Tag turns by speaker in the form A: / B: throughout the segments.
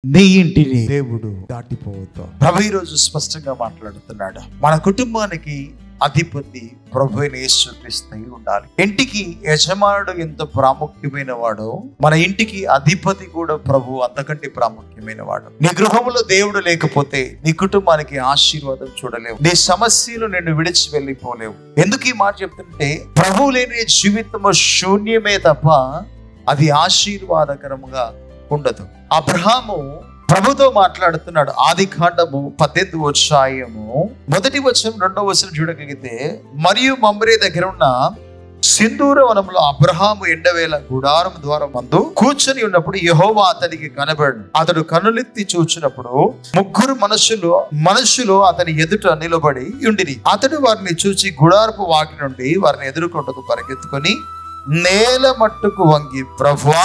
A: నీ ఇంటిని దేవుడు దాటిపోవద్దు. ప్రభు ఈరోజు స్పష్టంగా మాట్లాడుతున్నాడు. మన కుటుంబానికి అధిపతి ప్రభు అయిన యేసుక్రీస్తు ఉండాలి. ఇంటికి యజమానుడు ఎంత ప్రాముఖ్యమైన వాడో మన ఇంటికి అధిపతి కూడా ప్రభు అంతకంటే ప్రాముఖ్యమైన వాడు. నీ గృహంలో దేవుడు లేకపోతే నీ కుటుంబానికి ఆశీర్వాదం చూడలేవు. నీ సమస్యలు నిన్ను విడిచి వెళ్ళిపోలేవు. ఎందుకు ఈ మాట చెప్తుంటే, ప్రభు లేని జీవితము శూన్యమే తప్ప అది ఆశీర్వాదకరముగా ఉండదు. అబ్రహాము ప్రభుతో మాట్లాడుతున్నాడు. ఆదికాండము 18వ అధ్యాయము 1వ వచనం 2వ వచనం చూడగలిగితే, మరియు మమ్రే దగ్గర ఉన్న సింధూర వనంలో అబ్రహాము ఎండవేళ గుడారం ద్వారం మందు కూర్చొని ఉన్నప్పుడు యెహోవా అతనికి కనబడు. అతడు కనులెత్తి చూచినప్పుడు 3 మనుషులు అతని ఎదుట నిలబడి ఉండిరి. అతడు వారిని చూచి గుడారపు వాకి నుండి వారిని ఎదుర్కొంటకు పరిగెత్తుకొని నేల మట్టుకు వంగి, ప్రభువా,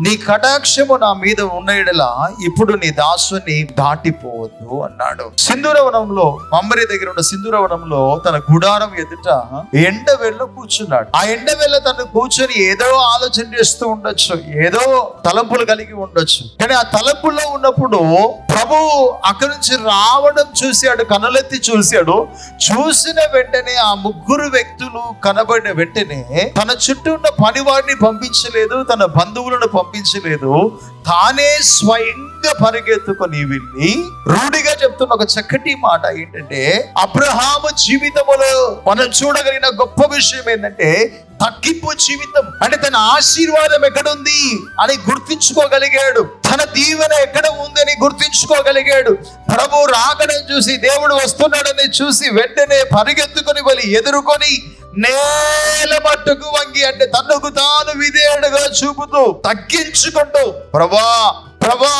A: నీ కటాక్షము నా మీద ఉన్న ఎడల ఇప్పుడు నీ దాసుని దాటిపోవద్దు అన్నాడు. సింధూరవనంలో, మమ్మరి దగ్గర ఉన్న సింధూరవనంలో తన గుడారం ఎదుట ఎండవేళ్ళ కూర్చున్నాడు. ఆ ఎండవేళ్ళ తను కూర్చొని ఏదో ఆలోచన చేస్తూ ఉండొచ్చు, ఏదో తలంపులు కలిగి ఉండొచ్చు. కానీ ఆ తలంపుల్లో ఉన్నప్పుడు ప్రభు అక్కడి నుంచి రావడం చూశాడు, కనులెత్తి చూశాడు. చూసిన వెంటనే ఆ 3 వ్యక్తులు కనబడిన వెంటనే తన చుట్టూ ఉన్న పనివాడిని పంపించలేదు, తన బంధువులను పంపించలేదు, తానే స్వయంగా పరిగెత్తుకొని వెళ్ళి రూఢిగా చెప్తున్న ఒక చక్కటి మాట ఏంటంటే, అబ్రహాము జీవితంలో మనం చూడగలిగిన గొప్ప విషయం ఏంటంటే తగ్గింపు జీవితం. అంటే తన ఆశీర్వాదం ఎక్కడుంది అని గుర్తించుకోగలిగాడు, తన దీవెన ఎక్కడ ఉందని గుర్తించుకోగలిగాడు. ప్రభు రాకడం చూసి, దేవుడు వస్తున్నాడని చూసి వెంటనే పరిగెత్తుకొని వెళ్ళి ఎదుర్కొని నేల మట్టుకు వంగి, అంటే తనకు తాను విధేయుడుగా చూపుతూ తగ్గించుకుంటూ, ప్రభా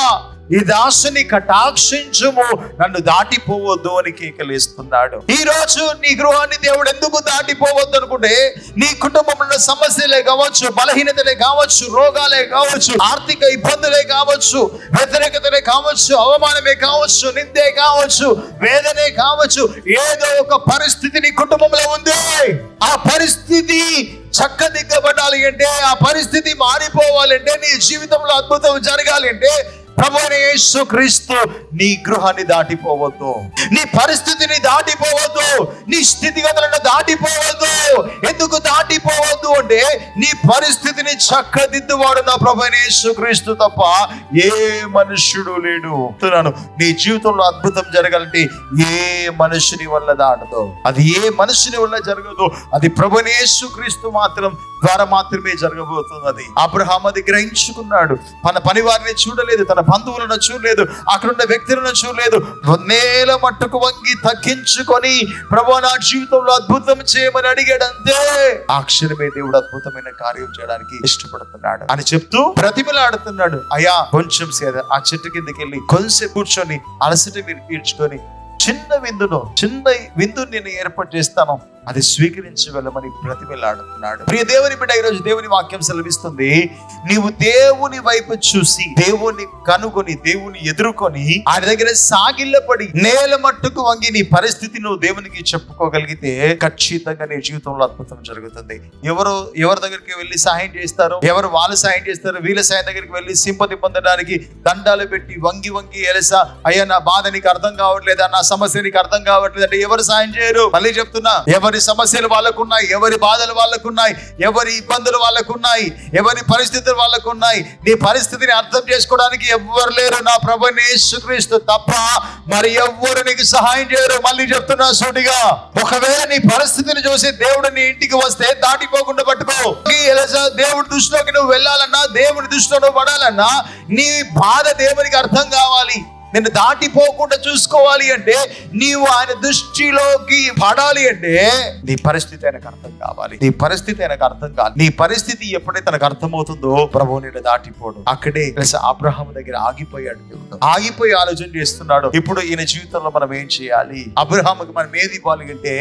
A: ఈ దాసుని కటాక్షించుము, నన్ను దాటిపోవద్దు అని కేకలేస్తున్నాడు. ఈ రోజు నీ గృహాన్ని దేవుడు ఎందుకు దాటిపోవద్దు అనుకుంటే, నీ కుటుంబంలో సమస్యలే కావచ్చు, బలహీనతలే కావచ్చు, రోగాలే కావచ్చు, ఆర్థిక ఇబ్బందులే కావచ్చు, వ్యతిరేకతలే కావచ్చు, అవమానమే కావచ్చు, నిందే కావచ్చు, వేదనే కావచ్చు, ఏదో ఒక పరిస్థితి నీ కుటుంబంలో ఉంది. ఆ పరిస్థితి చక్కదిద్దబడాలి అంటే, ఆ పరిస్థితి మారిపోవాలంటే, నీ జీవితంలో అద్భుతం జరగాలి అంటే ప్రభువైన యేసుక్రీస్తు నీ గృహాన్ని దాటిపోవద్దు, నీ పరిస్థితిని దాటిపోవద్దు, నీ స్థితిగతులను దాటిపోవద్దు. ఎందుకు దాటిపోవద్దు అంటే, నీ పరిస్థితిని చక్కదిద్దువాడు నా ప్రభువైన యేసుక్రీస్తు తప్ప ఏ మనుష్యుడు లేడు. నీ జీవితంలో అద్భుతం జరగాలంటే ఏ మనుషుని వల్ల దాటదు, అది ఏ మనుషుని వల్ల జరగదు, అది ప్రభువైన యేసుక్రీస్తు ద్వారా మాత్రమే జరగబోతున్నది. అబ్రహాము అది గ్రహించుకున్నాడు. తన పనివారిని చూడలేదు, తన బంధువులను చూడలేదు, అక్కడున్న వ్యక్తులను చూడలేదు. నేల మట్టుకు వంగి తగ్గించుకొని, ప్రభు నా జీవితంలో అద్భుతం చేయమని అడిగాడు. అంతే, ఆ క్షణమే దేవుడు అద్భుతమైన కార్యం చేయడానికి ఇష్టపడుతున్నాడు అని చెప్తూ ప్రతిమలాడుతున్నాడు. అయ్యా, కొంచెం సేద ఆ చెట్టు కిందకి వెళ్ళి కొంచెం కూర్చొని అలసట మీరు తీర్చుకొని చిన్న విందు నేను ఏర్పాటు చేస్తాను, అది స్వీకరించి వెళ్ళమని బ్రతిమలాడుతున్నాడు. ప్రియ దేవుని బిడ్డ, ఈరోజు దేవుని వాక్యం సెలవిస్తుంది, నీవు దేవుని వైపు చూసి, దేవుని కనుగొని, దేవుని ఎదుర్కొని, ఆయన దగ్గర సాగిల్లపడి నేల మట్టుకు వంగి నీ పరిస్థితి నువ్వు దేవునికి చెప్పుకోగలిగితే ఖచ్చితంగా నీ జీవితంలో అద్భుతం జరుగుతుంది. ఎవరి దగ్గరికి వెళ్ళి సహాయం చేస్తారు, వాళ్ళు సహాయం చేస్తారు, వీళ్ళ సహాయం దగ్గరికి వెళ్ళి సింపతి పొందడానికి దండాలు పెట్టి వంగి ఎలసా, అయ్యా నా బాధ నీకు అర్థం కావట్లేదా, నా సమస్య నీకు అర్థం కావట్లేదు అంటే ఎవరు సాయం చేయరు. మళ్ళీ చెప్తున్నా, ఎవరి సమస్యలు వాళ్ళకున్నాయి, ఎవరి బాధలు వాళ్ళకున్నాయి, ఎవరి ఇబ్బందులు వాళ్ళకున్నాయి, ఎవరి పరిస్థితులు వాళ్ళకున్నాయి. నీ పరిస్థితిని అర్థం చేసుకోవడానికి ఎవ్వరు లేరు, నా ప్రభువైన యేసుక్రీస్తు తప్ప మరి ఎవ్వరు నీకు సహాయం చేయరు. మళ్ళీ చెప్తున్నా సూటిగా, ఒకవేళ నీ పరిస్థితిని చూసి దేవుడు నీ ఇంటికి వస్తే దాటిపోకుండా పట్టుకో. దేవుడి దృష్టిలోకి నువ్వు వెళ్ళాలన్నా, దేవుడి దృష్టిలో నువ్వు పడాలన్నా, నీ బాధ దేవునికి అర్థం కావాలి. నిన్ను దాటిపోకుండా చూసుకోవాలి అంటే, నీవు ఆయన దృష్టిలోకి పడాలి అంటే నీ పరిస్థితి ఆయనకు అర్థం కావాలి. నీ పరిస్థితి ఆయనకు అర్థం కావాలి. నీ పరిస్థితి ఎప్పుడైతే తనకు అర్థమవుతుందో ప్రభువు నిన్ను దాటిపోడు. అక్కడే అబ్రహాము దగ్గర ఆగిపోయాడు. దేవుడు ఆగిపోయి ఆలోచన చేస్తున్నాడు, ఇప్పుడు ఈయన జీవితంలో మనం ఏం చేయాలి, అబ్రహాముకి మనం ఏది ఇవ్వాలి అంటే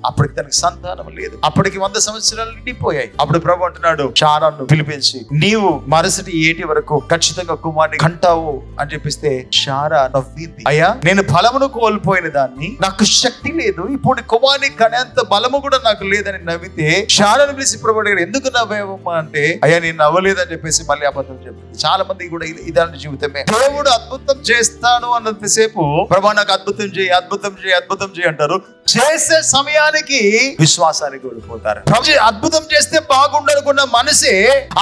A: అప్పటికి తనకి సంతానం లేదు. అప్పటికి 100 సంవత్సరాలు నిండిపోయాయి. అప్పుడు ప్రభు అంటున్నాడు శారాను పిలిపించి, నీవు మరుసటి ఏటి వరకు ఖచ్చితంగా కుమారుని కంటావు అని చెప్పిస్తే శారా నవ్వింది. అయ్యా, నేను బలమును కోల్పోయిన దాన్ని, నాకు శక్తి లేదు, ఇప్పుడు కుమారుని కనేంత బలము కూడా నాకు లేదని నవ్వితే శారాను పిలిచి ప్రభు అడిగాడు, ఎందుకు నవ్వేవమ్మా అంటే, అయ్యా నేను నవ్వలేదని చెప్పేసి మళ్ళీ అబద్ధం చెప్పింది. చాలా మంది కూడా ఇదాని జీవితమే. దేవుడు అద్భుతం చేస్తాను అన్నంతసేపు ప్రభు నాకు అద్భుతం చేయి, అద్భుతం చేయి, అద్భుతం చేయి అంటారు. చేసే సమయానికి విశ్వాసానికి కోల్పోతారు. అద్భుతం చేస్తే బాగుండనుకున్న మనసే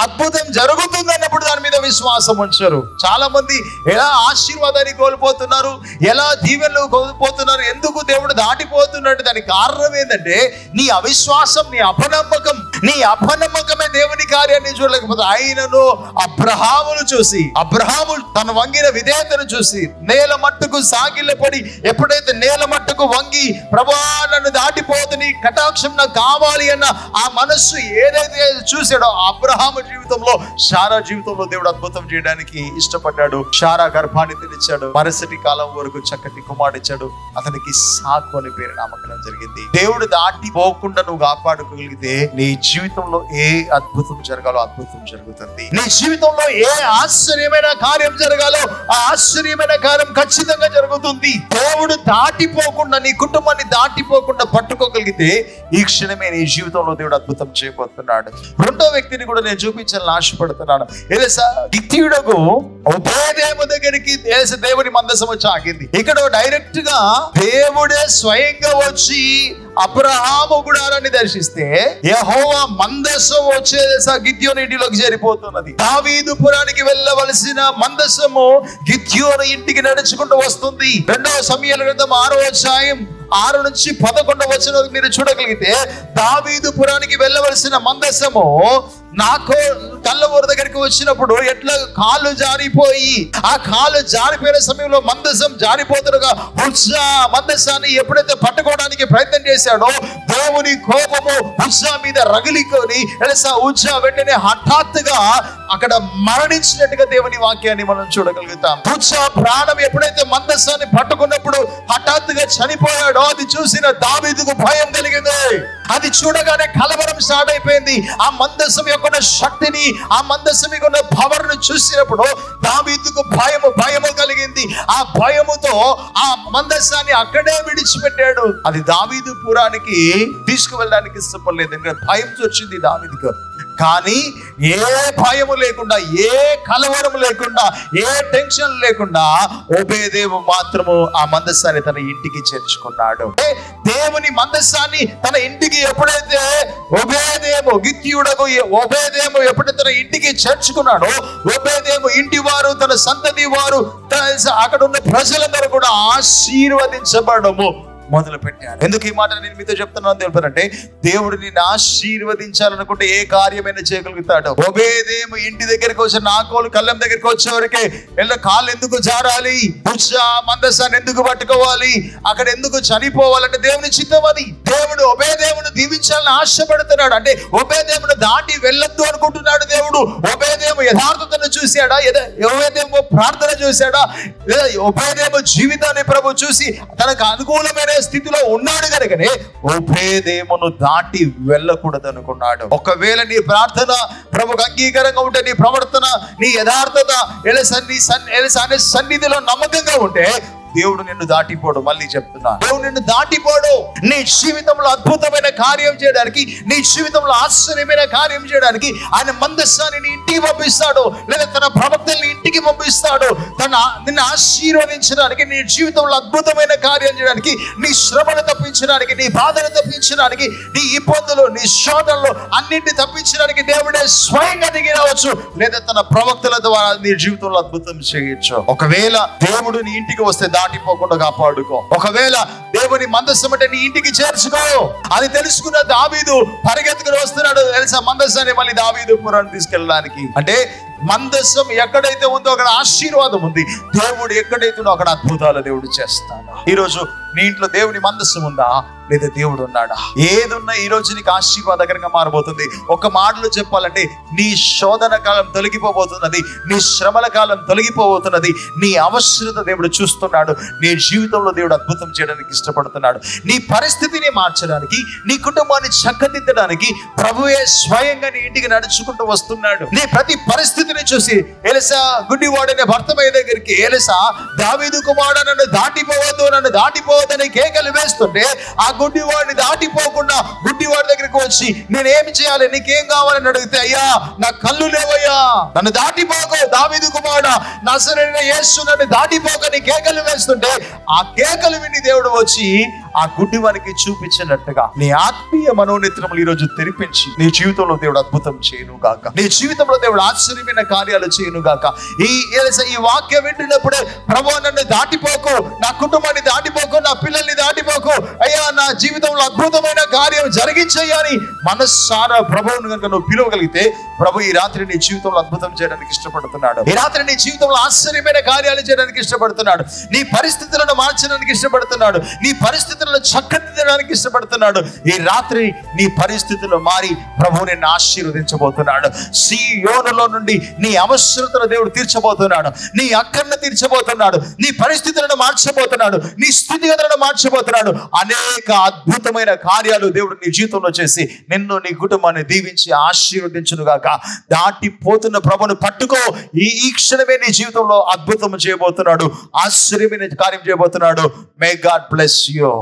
A: అద్భుతం జరుగుతుంది అన్నప్పుడు దాని మీద విశ్వాసం ఉంచరు. చాలా మంది ఎలా ఆశీర్వాదాన్ని కోల్పోతున్నారు, ఎలా దీవెనలు కోల్పోతున్నారు, ఎందుకు దేవుడు దాటిపోతున్నాడు? దానికి కారణం ఏంటంటే నీ అవిశ్వాసం, నీ అపనమ్మకం. నీ అపనమ్మకమే దేవుని కార్యాన్ని చూడలేకపోతే. ఆయనను అబ్రహామును చూసి, అబ్రహాము తన వంగిన విధేయతను చూసి నేల మట్టుకు సాగిలపడి, ఎప్పుడైతే నేల మట్టుకు వంగి ప్రభా నన్ను దాటిపోతే నీ కటాక్షం నాకు కావాలి అన్న ఆ మనస్సు ఏదైతే చూసాడో అబ్రహాము జీవితంలో, శారా జీవితంలో దేవుడు అద్భుతం చేయడానికి ఇష్టపడ్డాడు. శారా గర్భాన్ని తెచ్చాడు. మరుసటి కాలం వరకు చక్కటి కుమారుడిచ్చాడు. అతనికి సాకు అని పేరు నామకరణం జరిగింది. దేవుడు దాటిపోకుండా నువ్వు కాపాడుకోగలిగితే నీ జీవితంలో ఏ అద్భుతం జరగాలో అద్భుతం జరుగుతుంది. నీ జీవితంలో ఏ ఆశ్చర్యమైన కార్యం జరగాలో ఆ ఆశ్చర్యమైన కార్యం ఖచ్చితంగా జరుగుతుంది. దేవుడు దాటిపోకుండా, నీ కుటుంబాన్ని దాటిపోకుండా పట్టుకోగలిగితే ఈ క్షణమే నీ జీవితంలో దేవుడు అద్భుతం చేయబోతున్నాడు. రెండో వ్యక్తిని కూడా నేను చూపించాలని ఆశపడుతున్నాను. గిత్తీయుడకు ఒబేదేము దగ్గరికి దేవుని మందసం వచ్చి ఆగింది. ఇక్కడ డైరెక్ట్ గా దేవుడే స్వయంగా వచ్చి అబ్రహాము గుడారాన్ని దర్శిస్తే యెహోవా మందసం వచ్చే గిద్యోను ఇంటిలోకి చేరిపోతున్నది. దావీదు పురానికి వెళ్ళవలసిన మందసము గిద్యోను ఇంటికి నడుచుకుంటూ వస్తుంది. 2వ సమూయేలు గ్రంథం 6వ అధ్యాయం 6 నుంచి 11వ వచనం మీరు చూడగలిగితే దావీదు పురానికి వెళ్ళవలసిన మందసము నాకు కళ్ళవూరు దగ్గరికి వచ్చినప్పుడు ఎట్లా కాళ్ళు జారిపోయి, ఆ కాళ్ళు జారిపోయిన సమయంలో మందసం జారిపోతుండగా ఉజ్జా మందసాన్ని ఎప్పుడైతే పట్టుకోవడానికి ప్రయత్నం చేశాడో దేవుని కోపము ఉజ్జా మీద రగిలికొని ఉజ్జా వెంటనే హఠాత్తుగా అక్కడ మరణించినట్టుగా దేవుని వాక్యాన్ని మనం చూడగలుగుతాం. ఉజ్జా ప్రాణం ఎప్పుడైతే మందసాన్ని పట్టుకున్నప్పుడు హఠాత్తుగా చనిపోయాడో అది చూసిన దావీదుకు భయం కలిగింది. అది చూడగానే కలవరం స్టార్ట్ అయిపోయింది. ఆ మందసం యొక్క శక్తిని, ఆ మందసం యొక్క పవర్ ను చూసినప్పుడు దావీదుకు భయము కలిగింది. ఆ భయముతో ఆ మందసాన్ని అక్కడే విడిచిపెట్టాడు. అది దావీదు పురానికి తీసుకువెళ్ళడానికి ఇష్టపడలేదు, ఎందుకంటే భయం వచ్చింది దావీదుకు. కానీ ఏ భయము లేకుండా, ఏ కలవరం లేకుండా, ఏ టెన్షన్ లేకుండా ఒబేదేము మాత్రము ఆ మందసాన్ని తన ఇంటికి చేర్చుకున్నాడు. దేవుని మందసాన్ని తన ఇంటికి ఎప్పుడైతే ఒబేదేము గిత్తీయుడకు ఒబేదేము ఎప్పుడైతే తన ఇంటికి చేర్చుకున్నాడో ఒబేదేము ఇంటి వారు, తన సంతతి వారు, అక్కడ ఉన్న ప్రజలందరూ కూడా ఆశీర్వదించబడము మొదలు పెట్టారు. ఎందుకు ఈ మాట నేను మీతో చెప్తున్నాను తెలుపంటే, దేవుడు నిన్ను ఆశీర్వదించాలనుకుంటే ఏ కార్యమైనా చేయగలుగుతాడు. ఒబేదేము ఇంటి దగ్గరికి వచ్చి నాకోలు కళ్ళం దగ్గరికి వచ్చేవరకే కాళ్ళు ఎందుకు జారాలి, మందసాన్ని ఎందుకు పట్టుకోవాలి, అక్కడ ఎందుకు చనిపోవాలంటే దేవుని చిత్తం అది. దేవుడు ఒబేదేమును దీవించాలని ఆశపడుతున్నాడు. అంటే ఒబేదేమును దాటి వెళ్ళొద్దు అనుకుంటున్నాడు దేవుడు. ఒబేదేము యథార్థతను చూశాడా, ఒబేదేము ప్రార్థన చూశాడా, ఒబేదేము జీవితాన్ని ప్రభు చూసి తనకు అనుకూలమైన స్థితిలో ఉన్నాడు కనుకనే ఒబేదేమును దాటి వెళ్ళకూడదు అనుకున్నాడు. ఒకవేళ నీ ప్రార్థన ప్రభుకు అంగీకారంగా ఉంటే, నీ ప్రవర్తన, నీ యథార్థత సన్నిధిలో నమ్మకంగా ఉంటే దేవుడు నిన్ను దాటిపోడు. మళ్ళీ చెప్తున్నా, దేవుడు నిన్ను దాటిపోడు. నీ జీవితంలో అద్భుతమైన కార్యం చేయడానికి, నీ జీవితంలో ఆశ్చర్యమైన కార్యం చేయడానికి ఆయన మందసాన్ని నీ ఇంటికి పంపిస్తాడు, లేదా తన ప్రవక్తల్ని ఇంటికి పంపిస్తాడు. నిన్ను ఆశీర్వదించడానికి, నీ జీవితంలో అద్భుతమైన కార్యం చేయడానికి, నీ శ్రమను తప్పించడానికి, నీ బాధను తప్పించడానికి, నీ ఇబ్బందులు, నీ శోధనలు అన్నింటినీ తప్పించడానికి దేవుడే స్వయంగా దిగి రావచ్చు, లేదా తన ప్రవక్తల ద్వారా నీ జీవితంలో అద్భుతం చేయొచ్చు. ఒకవేళ దేవుడు నీ ఇంటికి వస్తే దాటిపోకుండా కాపాడుకో. ఒకవేళ దేవుని మందసం అంటే నీ ఇంటికి చేర్చుకో. అది తెలుసుకున్న దావీదు పరిగెత్తుకుని వస్తున్నాడు తెలుసా మందసాన్ని మళ్ళీ దావీదు పురాన్ని తీసుకెళ్ళడానికి. అంటే మందసం ఎక్కడైతే ఉందో అక్కడ ఆశీర్వాదం ఉంది. దేవుడు ఎక్కడైతే ఉందో అక్కడ అద్భుతాలు దేవుడు చేస్తాడు. ఈరోజు నీ ఇంట్లో దేవుని మందస్సు ఉందా లేదా దేవుడు ఉన్నాడా? ఏదున్నా ఈ రోజు నీకు ఆశీర్వాదకరంగా మారబోతుంది. ఒక మాటలో చెప్పాలంటే నీ శోధన కాలం తొలగిపోబోతున్నది, నీ శ్రమల కాలం తొలగిపోబోతున్నది. నీ అవసరత దేవుడు చూస్తున్నాడు. నీ జీవితంలో దేవుడు అద్భుతం చేయడానికి ఇష్టపడుతున్నాడు. నీ పరిస్థితిని మార్చడానికి, నీ కుటుంబాన్ని చక్కదిద్దడానికి ప్రభువే స్వయంగా నీ ఇంటికి నడుచుకుంటూ వస్తున్నాడు. నీ ప్రతి పరిస్థితిని చూసి ఎలీషా గుడ్డివాడనే భర్తమయ్య దగ్గరికి, ఎలీషా దావీదు కుమారుడు నన్ను దాటిపోవద్దు అని కేకలు వేస్తుంటే, ఆ గుడ్డివాడిని దాటిపోకుండా గుడ్డివాడి దగ్గరికి వచ్చి నేనేమి చేయాలి, నీకేం కావాలని అడిగితే, అయ్యా నా కళ్ళు లేవయ్యా, నన్ను దాటిపోకు దావీదు కుమారుడా, నజరేయుడైన యేసు నన్ను దాటిపోకని కేకలు వేస్తుంటే, ఆ కేకలు విని దేవుడు వచ్చి ఆ గుడ్డివానికి చూపించినట్టుగా నీ ఆత్మీయ మనోనేత్రములు ఈ రోజు తెరిపించి నీ జీవితంలో దేవుడు అద్భుతం చేయను గాక. నీ జీవితంలో దేవుడు ఆశ్చర్యమైన కార్యాలు చేయను గాక. ఈ వాక్యం వింటున్నప్పుడే, ప్రభువా నన్ను దాటిపోకు, నా కుటుంబాన్ని దాటిపోకు, నా పిల్లల్ని దాటిపోకు, అయ్యా నా జీవితంలో అద్భుతమైన కార్యం జరిగించయ్యని మనస్సారా ప్రభువును కనుక నువ్వు పిలవగలిగితే, ప్రభు ఈ రాత్రి నీ జీవితంలో అద్భుతం చేయడానికి ఇష్టపడుతున్నాడు. ఈ రాత్రి నీ జీవితంలో ఆశ్చర్యమైన కార్యాలు చేయడానికి ఇష్టపడుతున్నాడు. నీ పరిస్థితులను మార్చడానికి ఇష్టపడుతున్నాడు. నీ పరిస్థితులను చక్కదిద్దడానికి ఇష్టపడుతున్నాడు. ఈ రాత్రి నీ పరిస్థితులు మారి ప్రభు నిన్ను ఆశీర్వదించబోతున్నాడు. సీయోనులో నుండి నీ అవసరతను దేవుడు తీర్చబోతున్నాడు. నీ అక్కర్ను తీర్చబోతున్నాడు. నీ పరిస్థితులను మార్చబోతున్నాడు. నీ స్థితిగతులను మార్చబోతున్నాడు. అనేక అద్భుతమైన కార్యాలు దేవుడు నీ జీవితంలో చేసి నిన్ను, నీ కుటుంబాన్ని దీవించి ఆశీర్వదించునుగాక. దాటిపోతున్న ప్రభును పట్టుకో. ఈ క్షణమే నీ జీవితంలో అద్భుతం చేయబోతున్నాడు. ఆశ్చర్యమైన కార్యం చేయబోతున్నాడు. May God bless you.